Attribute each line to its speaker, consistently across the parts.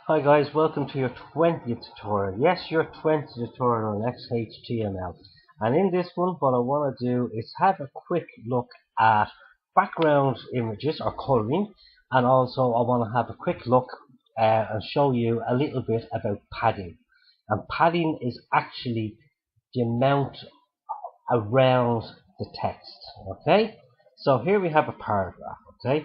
Speaker 1: Hi guys, welcome to your 20th tutorial. Yes, your 20th tutorial on XHTML. And in this one, what I want to do is have a quick look at background images or coloring, and also I want to have a quick look and show you a little bit about padding. And padding is actually the amount around the text. Okay, so here we have a paragraph. Okay,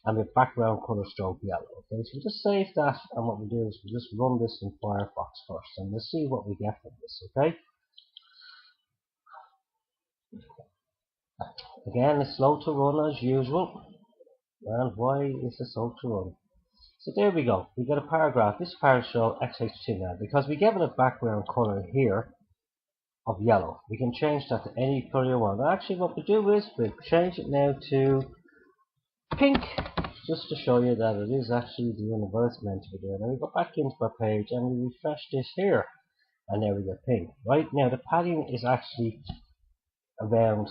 Speaker 1: and the background color stroke yellow. Okay, so we'll just save that, and what we'll do is we'll just run this in Firefox first, and we'll see what we get from this. Okay, again, it's slow to run as usual. And why is it slow to run? So there we go. We got a paragraph. This paragraph shows XHTML because we given a background color here of yellow. We can change that to any color you want. Actually, what we do is we change it now to pink, just to show you that it is actually doing what it's meant to be doing. And we go back into our page and we refresh this here, and there we go, pink. Right now the padding is actually around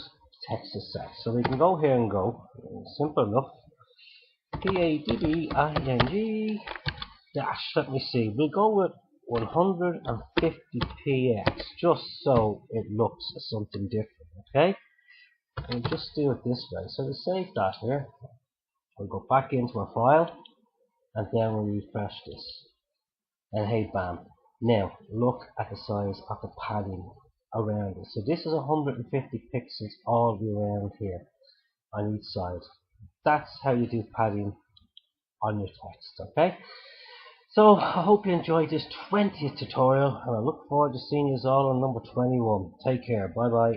Speaker 1: text itself, so we can go here and go simple enough, padding dash, let me see, we'll go with 150 px just so it looks something different. Okay, we'll just do it this way. So we save that here. We'll go back into our file, and then we'll refresh this, and hey, bam, now look at the size of the padding around it. So this is 150 pixels all the way around here on each side. That's how you do padding on your text. Okay, so I hope you enjoyed this 20th tutorial, and I look forward to seeing you all on number 21. Take care, bye bye.